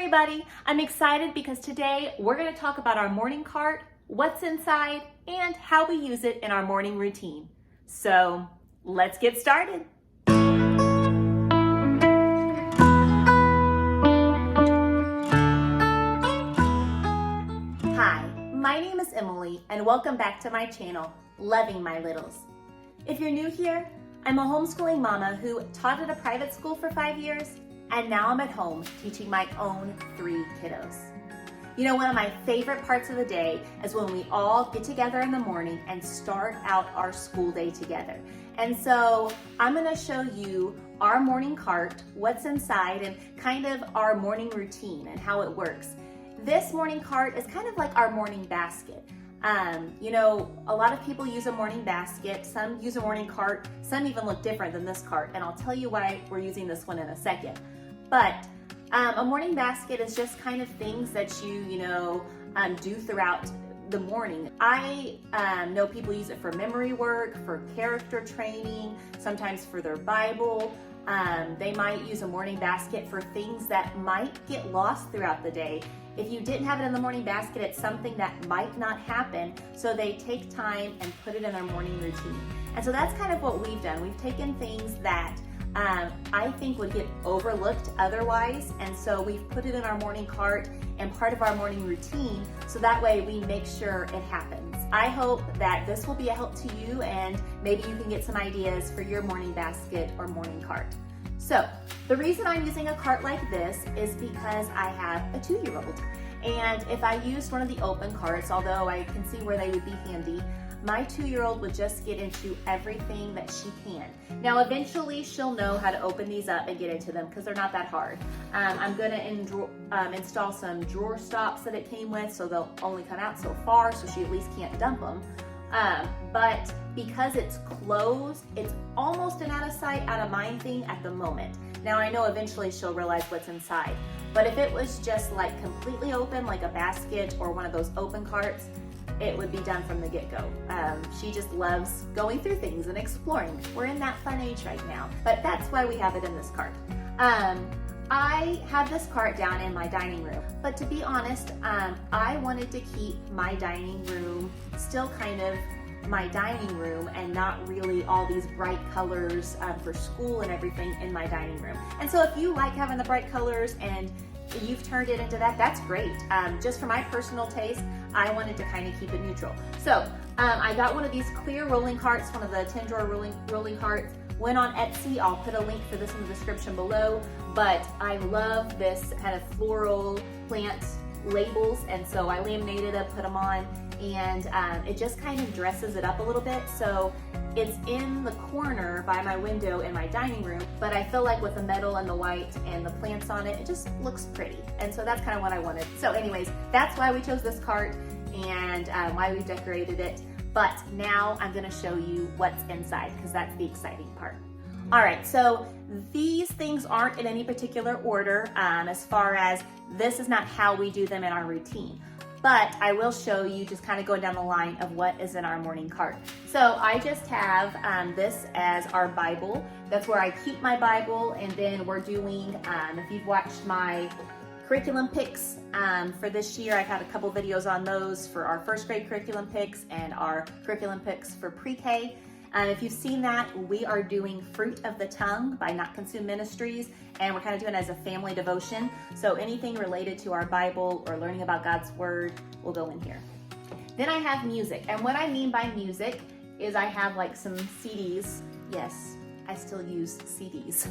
everybody, I'm excited because today we're going to talk about our morning cart, what's inside, and how we use it in our morning routine. So let's get started. Hi, my name is Emily and welcome back to my channel, Loving My Littles. If you're new here, I'm a homeschooling mama who taught at a private school for 5 years, and now I'm at home teaching my own 3 kiddos. You know, one of my favorite parts of the day is when we all get together in the morning and start out our school day together. And so I'm gonna show you our morning cart, what's inside, and kind of our morning routine and how it works. This morning cart is kind of like our morning basket. You know, a lot of people use a morning basket, some use a morning cart, some even look different than this cart, and I'll tell you why we're using this one in a second. But a morning basket is just kind of things that you do throughout the morning. I know people use it for memory work, for character training, sometimes for their Bible. They might use a morning basket for things that might get lost throughout the day. If you didn't have it in the morning basket, it's something that might not happen, so they take time and put it in their morning routine. And so that's kind of what we've done. We've taken things that I think would get overlooked otherwise, and so we've put it in our morning cart and part of our morning routine, so that way we make sure it happens. I hope that this will be a help to you, and maybe you can get some ideas for your morning basket or morning cart. So the reason I'm using a cart like this is because I have a 2-year-old, and if I used one of the open carts, although I can see where they would be handy, my 2-year-old would just get into everything that she can. Now, eventually she'll know how to open these up and get into them because they're not that hard. I'm gonna install some drawer stops that it came with, so they'll only come out so far, so she at least can't dump them. But because it's closed, it's almost an out of sight, out of mind thing at the moment. Now, I know eventually she'll realize what's inside, but if it was just like completely open, like a basket or one of those open carts, it would be done from the get-go. She just loves going through things and exploring. We're in that fun age right now, but that's why we have it in this cart. I have this cart down in my dining room, but to be honest, I wanted to keep my dining room still kind of my dining room and not really all these bright colors for school and everything in my dining room. And so if you like having the bright colors and you've turned it into that, that's great. Just for my personal taste, I wanted to kind of keep it neutral. So I got one of these clear rolling carts, one of the 10-drawer rolling carts, went on Etsy. I'll put a link for this in the description below, but I love this kind of floral plant labels, and so I laminated it, put them on, and it just kind of dresses it up a little bit. So it's in the corner by my window in my dining room, but I feel like with the metal and the white and the plants on it, it just looks pretty. And so that's kind of what I wanted. So anyways, that's why we chose this cart and why we decorated it. But now I'm gonna show you what's inside because that's the exciting part. All right, so these things aren't in any particular order as far as this is not how we do them in our routine. But I will show you just kind of going down the line of what is in our morning cart. So I just have this as our Bible. That's where I keep my Bible, and then we're doing, if you've watched my curriculum picks for this year, I've had a couple videos on those for our first grade curriculum picks and our curriculum picks for pre-K. If you've seen that, we are doing Fruit of the Tongue by Not Consume Ministries, and we're kind of doing it as a family devotion. So anything related to our Bible or learning about God's Word will go in here. Then I have music, and what I mean by music is I have like some CDs. Yes, I still use CDs,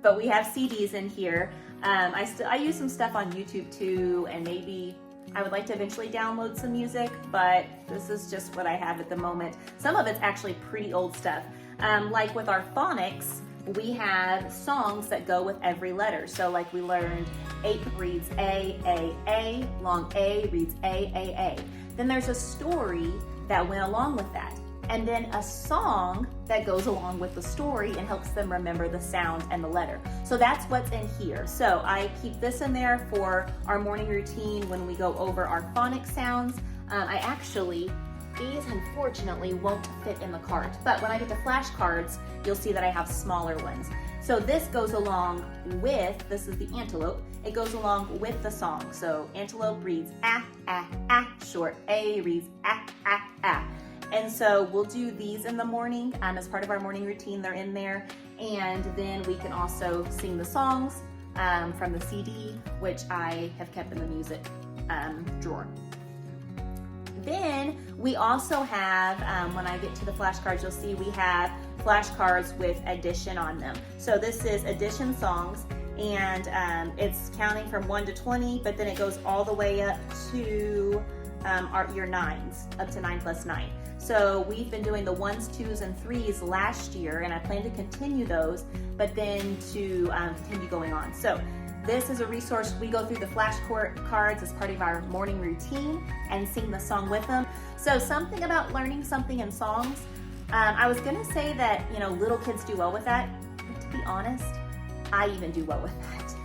but we have CDs in here. I use some stuff on YouTube too, and maybe I would like to eventually download some music, but this is just what I have at the moment. Some of it's actually pretty old stuff. Like with our phonics, we have songs that go with every letter. So like we learned APE reads A, long A reads A. Then there's a story that went along with that. And then a song that goes along with the story and helps them remember the sound and the letter. So that's what's in here. So I keep this in there for our morning routine when we go over our phonics sounds. These unfortunately won't fit in the cart, but when I get to flashcards, you'll see that I have smaller ones. So this goes along with, this is the antelope, it goes along with the song. So antelope reads ah, ah, ah, short A reads ah, ah, ah. And so we'll do these in the morning as part of our morning routine. They're in there. And then we can also sing the songs from the CD, which I have kept in the music drawer. Then we also have, when I get to the flashcards, you'll see we have flashcards with addition on them. So this is addition songs, and it's counting from 1 to 20, but then it goes all the way up to your 9s, up to 9 plus 9. So we've been doing the 1s, 2s, and 3s last year, and I plan to continue those, but then to continue going on. So this is a resource. We go through the flashcards as part of our morning routine and sing the song with them. So something about learning something in songs, I was gonna say that, you know, little kids do well with that, but to be honest, I even do well with that.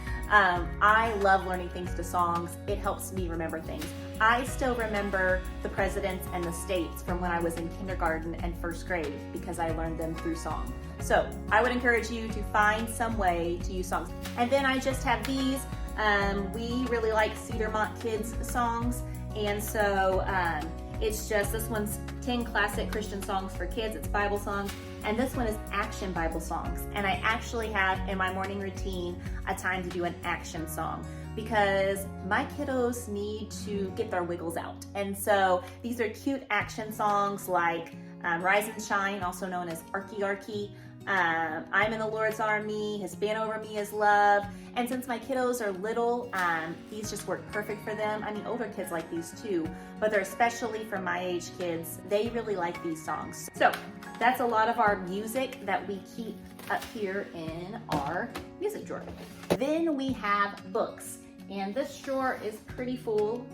I love learning things to songs. It helps me remember things. I still remember the presidents and the states from when I was in kindergarten and first grade because I learned them through song. So I would encourage you to find some way to use songs. And then I just have these. We really like Cedarmont Kids songs. And so it's just, this one's 10 classic Christian songs for kids. It's Bible songs. And this one is action Bible songs. And I actually have in my morning routine a time to do an action song because my kiddos need to get their wiggles out. And so these are cute action songs like Rise and Shine, also known as Arky Arky. I'm in the Lord's Army, His Band Over Me is Love. And since my kiddos are little, these just work perfect for them. I mean, older kids like these too, but they're especially for my age kids. They really like these songs. So that's a lot of our music that we keep up here in our music drawer. Then we have books. And this drawer is pretty full.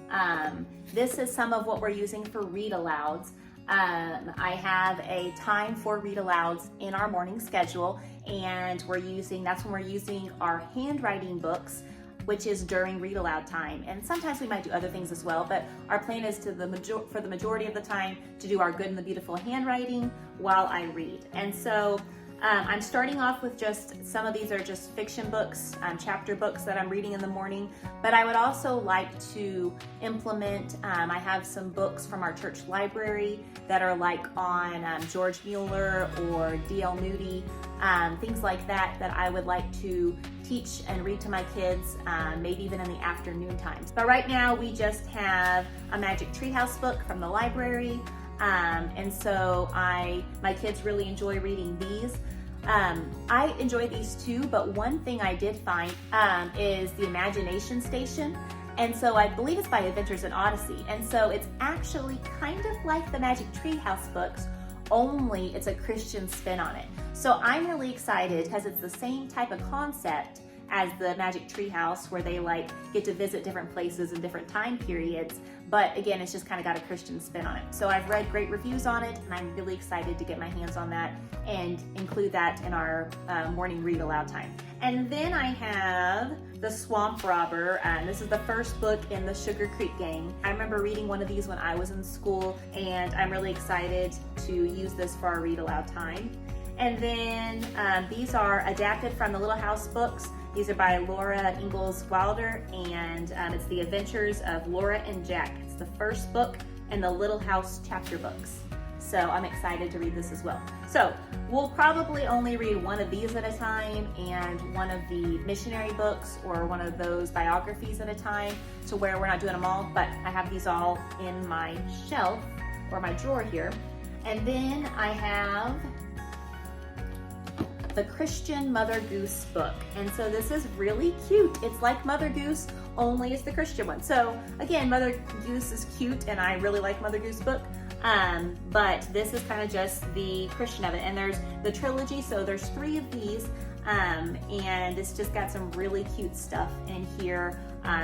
This is some of what we're using for read-alouds. I have a time for read-alouds in our morning schedule, and that's when we're using our handwriting books, which is during read-aloud time. And sometimes we might do other things as well, but our plan is for the majority of the time to do our Good and the Beautiful handwriting while I read. And so I'm starting off with just, some of these are just fiction books, chapter books that I'm reading in the morning, but I would also like to implement, I have some books from our church library that are like on George Mueller or D.L. Moody, things like that I would like to teach and read to my kids, maybe even in the afternoon times. But right now we just have a Magic Treehouse book from the library, and so my kids really enjoy reading these. I enjoy these too, but one thing I did find is the Imagination Station. And so I believe it's by Adventures in Odyssey. And so it's actually kind of like the Magic Treehouse books, only it's a Christian spin on it. So I'm really excited because it's the same type of concept as the Magic Treehouse, where they like get to visit different places in different time periods. But again, it's just kind of got a Christian spin on it. So I've read great reviews on it, and I'm really excited to get my hands on that and include that in our morning read aloud time. And then I have The Swamp Robber. This is the first book in the Sugar Creek Gang. I remember reading one of these when I was in school, and I'm really excited to use this for our read aloud time. And then these are adapted from the Little House books. These are by Laura Ingalls Wilder, and it's The Adventures of Laura and Jack. It's the first book in the Little House chapter books. So I'm excited to read this as well. So we'll probably only read one of these at a time and one of the missionary books or one of those biographies at a time, to where we're not doing them all, but I have these all in my shelf or my drawer here. And then I have the Christian Mother Goose book. And so this is really cute. It's like Mother Goose, only it's the Christian one. So again, Mother Goose is cute, and I really like Mother Goose book. But this is kind of just the Christian of it. And there's the trilogy, so there's 3 of these. And it's just got some really cute stuff in here,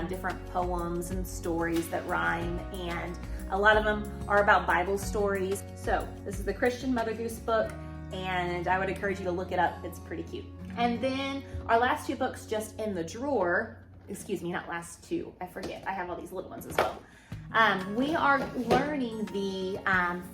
different poems and stories that rhyme, and a lot of them are about Bible stories. So this is the Christian Mother Goose book, and I would encourage you to look it up. It's pretty cute. And then our last 2 books just in the drawer, excuse me, not last 2, I forget, I have all these little ones as well. We are learning the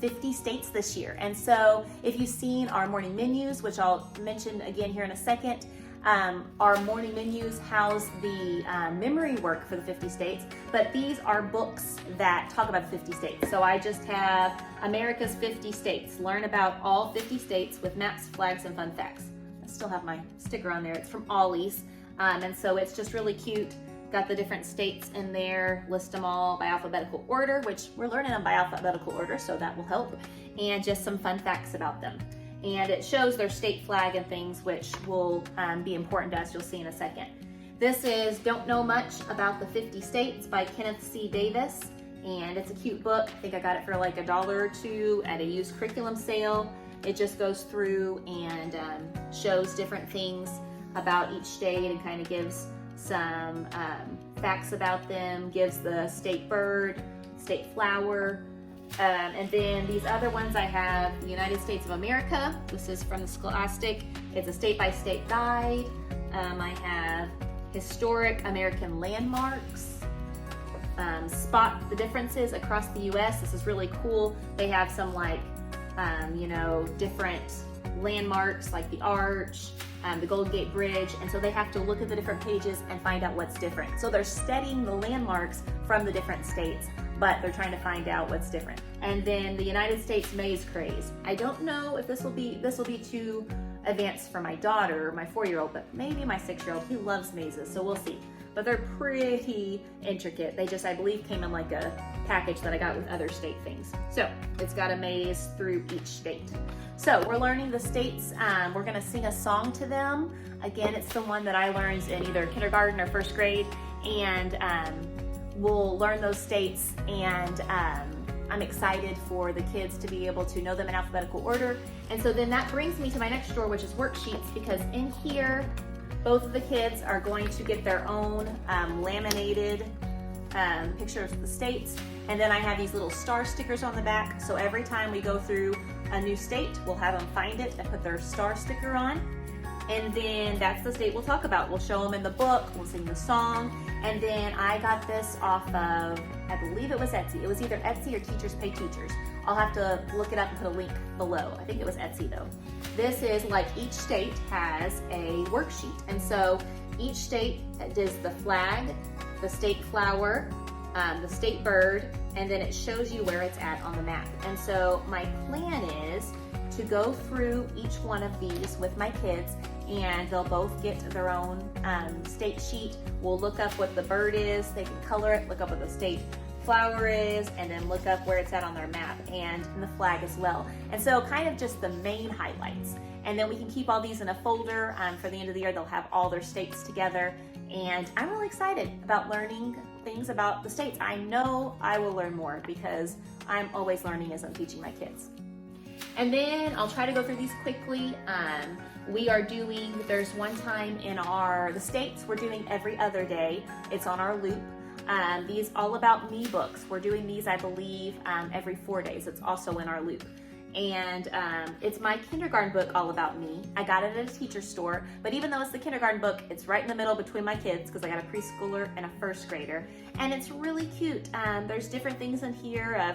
50 states this year. And so if you've seen our morning menus, which I'll mention again here in a second, Our morning menus house the memory work for the 50 states, but these are books that talk about the 50 states. So I just have America's 50 states. Learn about all 50 states with maps, flags, and fun facts. I still have my sticker on there. It's from Ollie's. And so it's just really cute. Got the different states in there, list them all by alphabetical order, which we're learning them by alphabetical order, so that will help. And just some fun facts about them. And it shows their state flag and things, which will be important to us. You'll see in a second. This is Don't Know Much About the 50 States by Kenneth C. Davis. And it's a cute book. I think I got it for like $1 or $2 at a used curriculum sale. It just goes through and shows different things about each state and kind of gives some facts about them, gives the state bird, state flower, and then these other ones I have the United States of America. This is from the Scholastic. It's a state-by-state guide. I have Historic American Landmarks, Spot the Differences Across the U.S. This is really cool. They have some like, different landmarks like the Arch, the Golden Gate Bridge, and so they have to look at the different pages and find out what's different. So they're studying the landmarks from the different states, but they're trying to find out what's different. And then the United States maze craze. I don't know if this will be too advanced for my daughter, my 4-year-old, but maybe my 6-year-old. He loves mazes, so we'll see. But they're pretty intricate. They just, I believe, came in like a package that I got with other state things. So it's got a maze through each state. So we're learning the states. We're gonna sing a song to them. Again, it's the one that I learned in either kindergarten or first grade, and we'll learn those states, and I'm excited for the kids to be able to know them in alphabetical order. And so then that brings me to my next drawer, which is worksheets, because in here, both of the kids are going to get their own laminated pictures of the states. And then I have these little star stickers on the back. So every time we go through a new state, we'll have them find it and put their star sticker on. And then that's the state we'll talk about. We'll show them in the book, we'll sing the song. And then I got this off of, I believe it was Etsy. It was either Etsy or Teachers Pay Teachers. I'll have to look it up and put a link below. I think it was Etsy though. This is like each state has a worksheet. And so each state does the flag, the state flower, the state bird, and then it shows you where it's at on the map. And so my plan is to go through each one of these with my kids, and they'll both get their own state sheet. We'll look up what the bird is, they can color it, look up what the state flower is, and then look up where it's at on their map, and the flag as well. And so kind of just the main highlights. And then we can keep all these in a folder. For the end of the year, they'll have all their states together. And I'm really excited about learning things about the states. I know I will learn more because I'm always learning as I'm teaching my kids. And then I'll try to go through these quickly. We are doing, there's one time in the states, we're doing every other day. It's on our loop. These All About Me books, we're doing these, I believe, every 4 days. It's also in our loop. And it's my kindergarten book, All About Me. I got it at a teacher store, but even though it's the kindergarten book, it's right in the middle between my kids because I got a preschooler and a first grader. And it's really cute. There's different things in here of,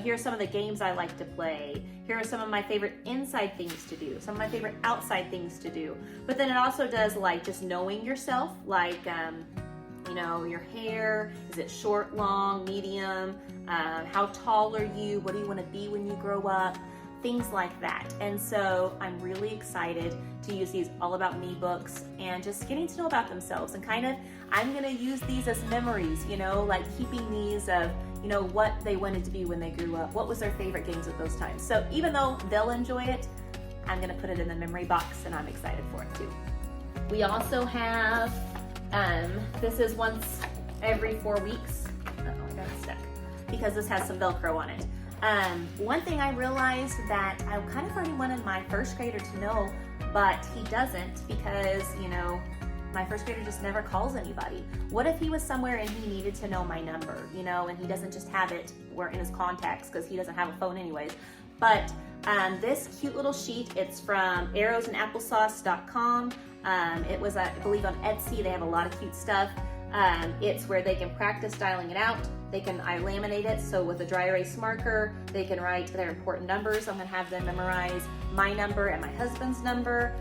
here are some of the games I like to play. Here are some of my favorite inside things to do, some of my favorite outside things to do. But then it also does like just knowing yourself, like, your hair, is it short, long, medium? How tall are you? What do you want to be when you grow up? Things like that. And so I'm really excited to use these All About Me books and just getting to know about themselves, and kind of, I'm going to use these as memories, like keeping these of, what they wanted to be when they grew up, what was their favorite games at those times. So even though they'll enjoy it, I'm going to put it in the memory box, and I'm excited for it too. We also have, this is once every 4 weeks. Oh, I got stuck because this has some Velcro on it. One thing I realized that I kind of already wanted my first grader to know, but he doesn't because, my first grader just never calls anybody. What if he was somewhere and he needed to know my number, and he doesn't just have it in his contacts because he doesn't have a phone anyways. But this cute little sheet, it's from arrowsandapplesauce.com. It was, I believe, on Etsy. They have a lot of cute stuff. It's where they can practice dialing it out. I laminate it, so with a dry erase marker, they can write their important numbers. I'm gonna have them memorize my number and my husband's number.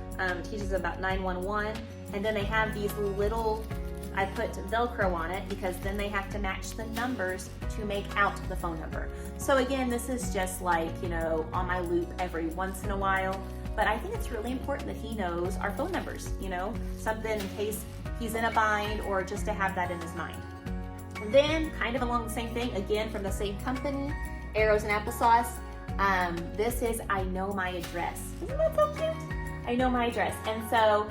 Teaches them about 911. And then they have these little, I put Velcro on it because then they have to match the numbers to make out the phone number. So again, this is just like, you know, on my loop every once in a while. But I think it's really important that he knows our phone numbers, you know, something in case he's in a bind or just to have that in his mind. And then kind of along the same thing, again from the same company, Arrows and Applesauce. This is I Know My Address. Isn't that so cute? I Know My Address. And so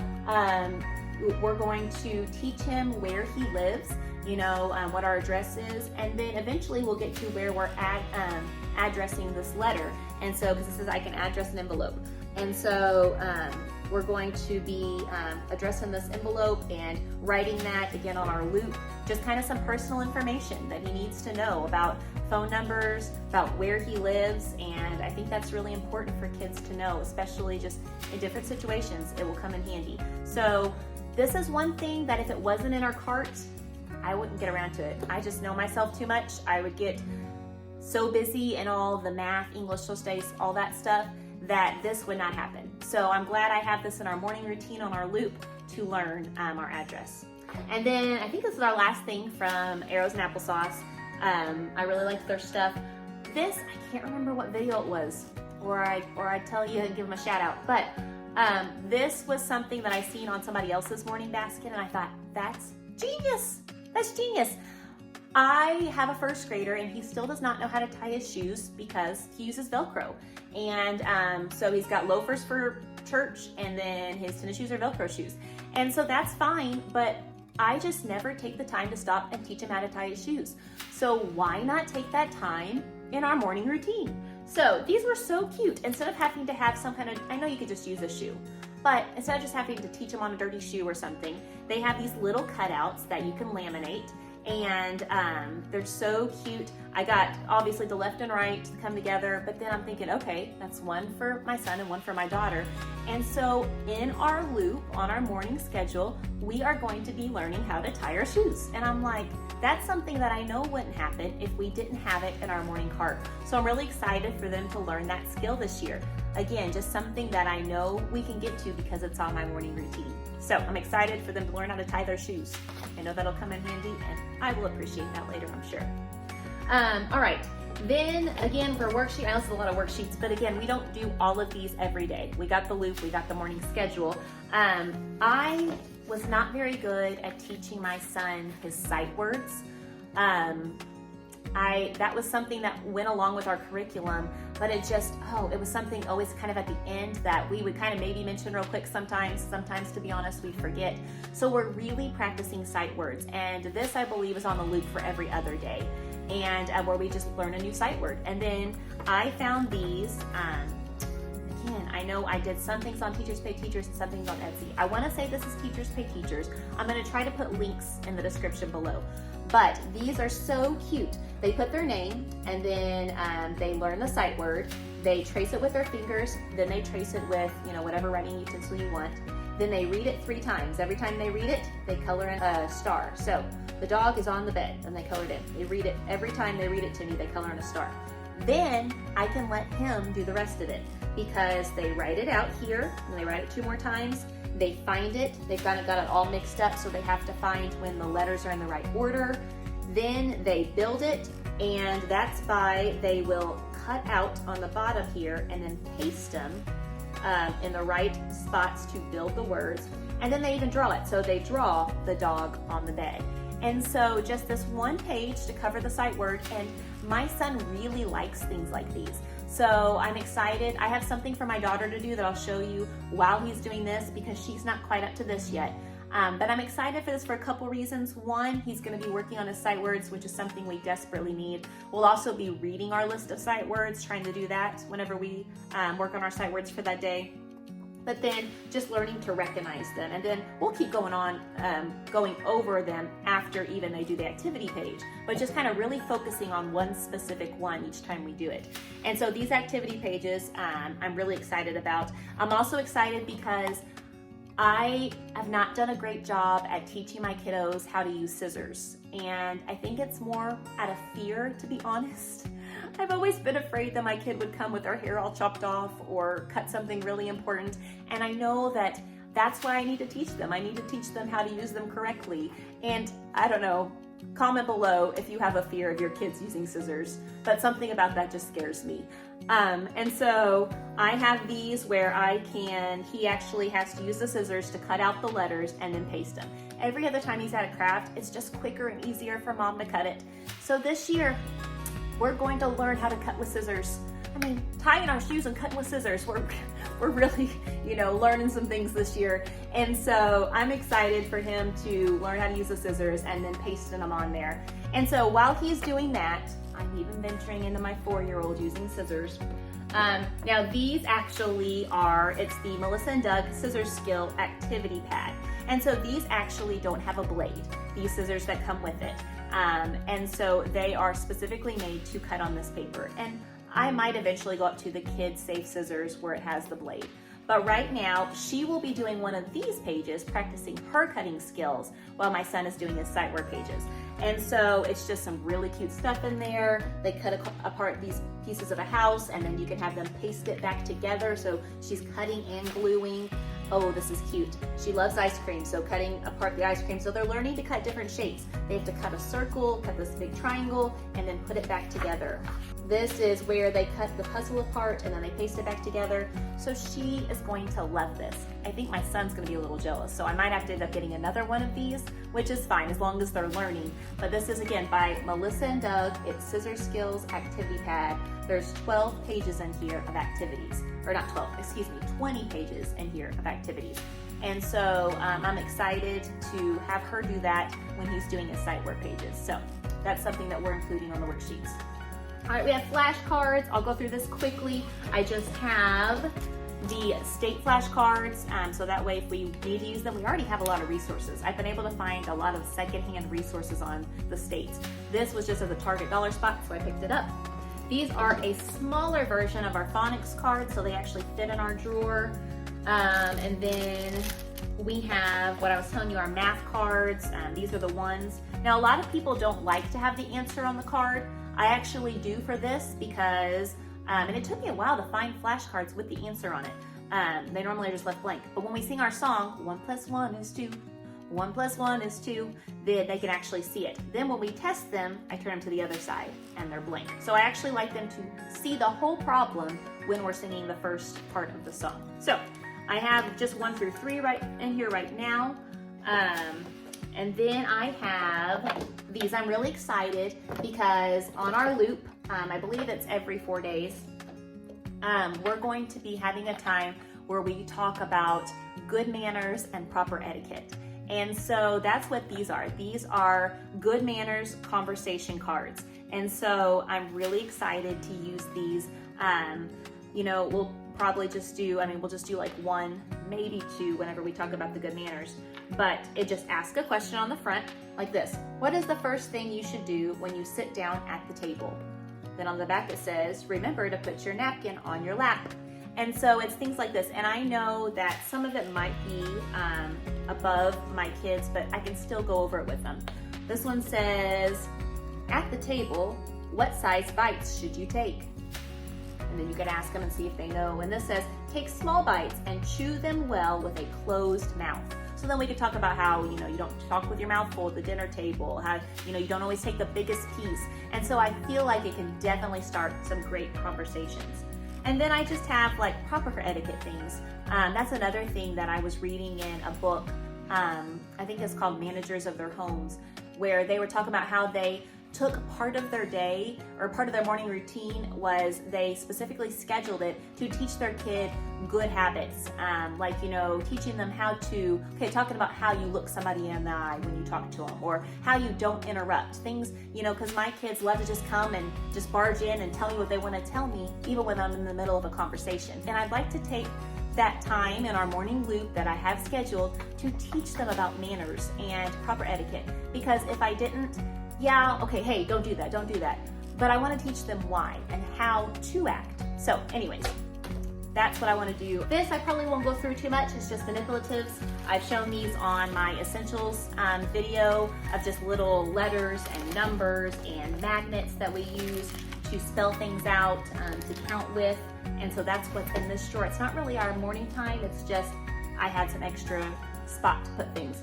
we're going to teach him where he lives, you know, what our address is, and then eventually we'll get to where we're addressing this letter. And so, because it says I can address an envelope. And so we're going to be addressing this envelope and writing that again on our loop, just kind of some personal information that he needs to know about phone numbers, about where he lives. And I think that's really important for kids to know, especially just in different situations, it will come in handy. So this is one thing that if it wasn't in our cart, I wouldn't get around to it. I just know myself too much. I would get so busy in all the math, English, social studies, all that stuff, that this would not happen. So I'm glad I have this in our morning routine on our loop to learn our address. And then I think this is our last thing from Arrows and Applesauce. I really liked their stuff. This, I can't remember what video it was, or I'd tell you and give them a shout out, but this was something that I seen on somebody else's morning basket and I thought, that's genius, that's genius. I have a first grader and he still does not know how to tie his shoes because he uses Velcro. And so he's got loafers for church and then his tennis shoes are Velcro shoes. And so that's fine, but I just never take the time to stop and teach him how to tie his shoes. So why not take that time in our morning routine? So these were so cute. Instead of having to have some kind of, I know you could just use a shoe, but instead of just having to teach him on a dirty shoe or something, they have these little cutouts that you can laminate. And they're so cute. I got obviously the left and right to come together, but then I'm thinking, okay, that's one for my son and one for my daughter. And so in our loop on our morning schedule, we are going to be learning how to tie our shoes. And I'm like, that's something that I know wouldn't happen if we didn't have it in our morning cart. So I'm really excited for them to learn that skill this year. Again, just something that I know we can get to because it's on my morning routine. So I'm excited for them to learn how to tie their shoes. I know that'll come in handy and I will appreciate that later, I'm sure. All right, then again for worksheet, I know it's a lot of worksheets, but again, we don't do all of these every day. We got the loop, we got the morning schedule. I was not very good at teaching my son his sight words. That was something that went along with our curriculum, but it just, it was something always kind of at the end that we would kind of maybe mention real quick sometimes to be honest, we forget. So we're really practicing sight words, and this I believe is on the loop for every other day, and where we just learn a new sight word. And then I found these, again, I know I did some things on Teachers Pay Teachers and some things on Etsy. I want to say this is Teachers Pay Teachers. I'm going to try to put links in the description below. But these are so cute. They put their name and then they learn the sight word. They trace it with their fingers. Then they trace it with, whatever writing utensil you want. Then they read it 3 times. Every time they read it, they color in a star. So the dog is on the bed and they color it in. They read it. Every time they read it to me, they color in a star. Then I can let him do the rest of it because they write it out here and they write it 2 more times. They find it, they've got it all mixed up, so they have to find when the letters are in the right order. Then they build it, and that's by, they will cut out on the bottom here and then paste them in the right spots to build the words. And then they even draw it, so they draw the dog on the bed. And so just this one page to cover the sight word, and my son really likes things like these. So I'm excited. I have something for my daughter to do that I'll show you while he's doing this because she's not quite up to this yet. But I'm excited for this for a couple reasons. One, he's going to be working on his sight words, which is something we desperately need. We'll also be reading our list of sight words, trying to do that whenever we work on our sight words for that day. But then just learning to recognize them. And then we'll keep going on, going over them after even they do the activity page, but just kind of really focusing on one specific one each time we do it. And so these activity pages, I'm really excited about. I'm also excited because I have not done a great job at teaching my kiddos how to use scissors. And I think it's more out of fear, to be honest. I've always been afraid that my kid would come with their hair all chopped off or cut something really important. And I know that that's why I need to teach them. I need to teach them how to use them correctly. And I don't know, comment below if you have a fear of your kids using scissors, but something about that just scares me. And so I have these where he actually has to use the scissors to cut out the letters and then paste them. Every other time he's at a craft, it's just quicker and easier for mom to cut it. So this year, we're going to learn how to cut with scissors. I mean, tying our shoes and cutting with scissors, we're really, learning some things this year. And so I'm excited for him to learn how to use the scissors and then pasting them on there. And so while he's doing that, I'm even venturing into my 4-year-old using scissors. Now these actually it's the Melissa and Doug Scissors Skill Activity Pad. And so these actually don't have a blade, these scissors that come with it. And so they are specifically made to cut on this paper. And I might eventually go up to the Kids Safe Scissors where it has the blade. But right now, she will be doing one of these pages, practicing her cutting skills, while my son is doing his sight-work pages. And so it's just some really cute stuff in there. They cut apart these pieces of a house, and then you can have them paste it back together. So she's cutting and gluing. Oh, this is cute. She loves ice cream, so cutting apart the ice cream. So they're learning to cut different shapes. They have to cut a circle, cut this big triangle, and then put it back together. This is where they cut the puzzle apart and then they paste it back together. So she is going to love this. I think my son's gonna be a little jealous, so I might have to end up getting another one of these, which is fine as long as they're learning. But this is again by Melissa and Doug. It's Scissor Skills Activity Pad. There's 12 pages in here of activities, or not 12, excuse me, 20 pages in here of activities. And so I'm excited to have her do that when he's doing his sight work pages. So that's something that we're including on the worksheets. All right, we have flashcards. I'll go through this quickly. I just have the state flashcards, so that way if we need to use them, we already have a lot of resources. I've been able to find a lot of secondhand resources on the states. This was just at the Target dollar spot, so I picked it up. These are a smaller version of our phonics cards, so they actually fit in our drawer. And then we have what I was telling you, our math cards. These are the ones. Now, a lot of people don't like to have the answer on the card. I actually do for this because, and it took me a while to find flashcards with the answer on it. They normally are just left blank. But when we sing our song, 1 + 1 is 2, 1 + 1 is 2, then they can actually see it. Then when we test them, I turn them to the other side and they're blank. So I actually like them to see the whole problem when we're singing the first part of the song. So I have just 1 through 3 right in here right now. And then I have these. I'm really excited because on our loop, I believe it's every 4 days, we're going to be having a time where we talk about good manners and proper etiquette. And so that's what these are. These are good manners conversation cards. And so I'm really excited to use these. We'll probably just do, we'll just do like 1, maybe 2 whenever we talk about the good manners. But it just asks a question on the front like this. What is the first thing you should do when you sit down at the table? Then on the back it says, remember to put your napkin on your lap. And so it's things like this. And I know that some of it might be above my kids, but I can still go over it with them. This one says, at the table, what size bites should you take? And then you can ask them and see if they know. And this says, take small bites and chew them well with a closed mouth. So then we could talk about how, you don't talk with your mouth full at the dinner table, how, you don't always take the biggest piece. And so I feel like it can definitely start some great conversations. And then I just have like proper etiquette things. That's another thing that I was reading in a book, I think it's called Managers of Their Homes, where they were talking about how they took part of their day or part of their morning routine was they specifically scheduled it to teach their kid good habits, teaching them how to, talking about how you look somebody in the eye when you talk to them, or how you don't interrupt things, because my kids love to just come and just barge in and tell me what they want to tell me, even when I'm in the middle of a conversation. And I'd like to take that time in our morning loop that I have scheduled to teach them about manners and proper etiquette, because if I didn't, hey, don't do that. But I want to teach them why and how to act. So anyways, that's what I want to do. This I probably won't go through too much. It's just manipulatives. I've shown these on my essentials video of just little letters and numbers and magnets that we use to spell things out, to count with. And so that's what's in this drawer. It's not really our morning time. It's just I had some extra spot to put things.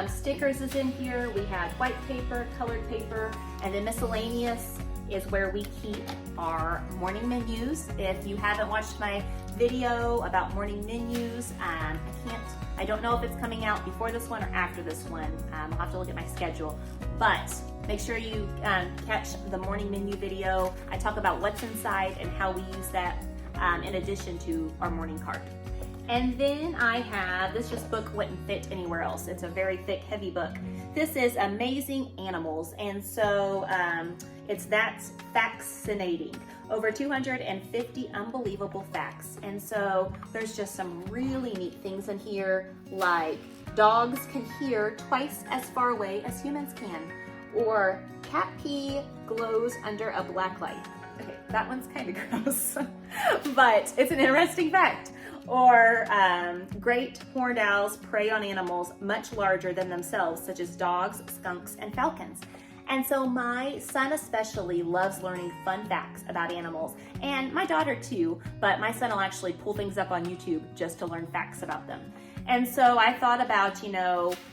Stickers is in here. We had white paper, colored paper, and then miscellaneous is where we keep our morning menus. If you haven't watched my video about morning menus, I don't know if it's coming out before this one or after this one. I'll have to look at my schedule, but make sure you catch the morning menu video. I talk about what's inside and how we use that in addition to our morning cart. And then I have, this book wouldn't fit anywhere else. It's a very thick, heavy book. This is Amazing Animals, and so that's fascinating. Over 250 unbelievable facts. And so there's just some really neat things in here, like dogs can hear twice as far away as humans can, or cat pee glows under a black light. Okay, that one's kind of gross, but it's an interesting fact. Or great horned owls prey on animals much larger than themselves, such as dogs, skunks, and falcons. And so my son especially loves learning fun facts about animals, and my daughter too, but my son will actually pull things up on YouTube just to learn facts about them. And so I thought about,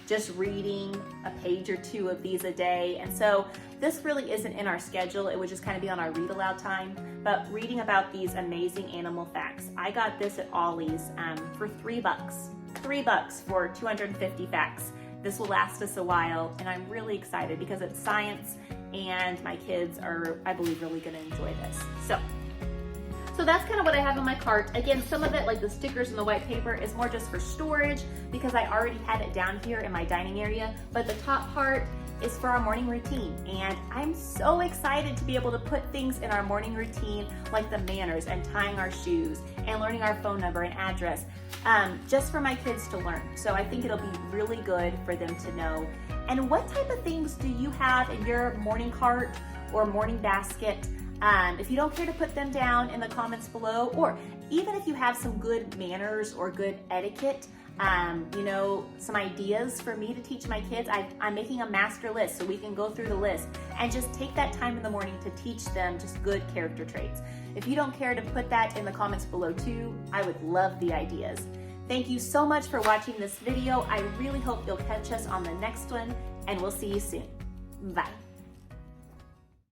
just reading a page or two of these a day. And so this really isn't in our schedule. It would just kind of be on our read aloud time. But reading about these amazing animal facts, I got this at Ollie's for $3. $3 for 250 facts. This will last us a while, and I'm really excited because it's science, and my kids are, I believe, really going to enjoy this. So that's kind of what I have in my cart. Again, some of it, like the stickers and the white paper, is more just for storage because I already had it down here in my dining area. But the top part is for our morning routine. And I'm so excited to be able to put things in our morning routine, like the manners and tying our shoes and learning our phone number and address, just for my kids to learn. So I think it'll be really good for them to know. And what type of things do you have in your morning cart or morning basket? If you don't care to put them down in the comments below, or even if you have some good manners or good etiquette, some ideas for me to teach my kids, I'm making a master list so we can go through the list and just take that time in the morning to teach them just good character traits. If you don't care to put that in the comments below too, I would love the ideas. Thank you so much for watching this video. I really hope you'll catch us on the next one, and we'll see you soon. Bye.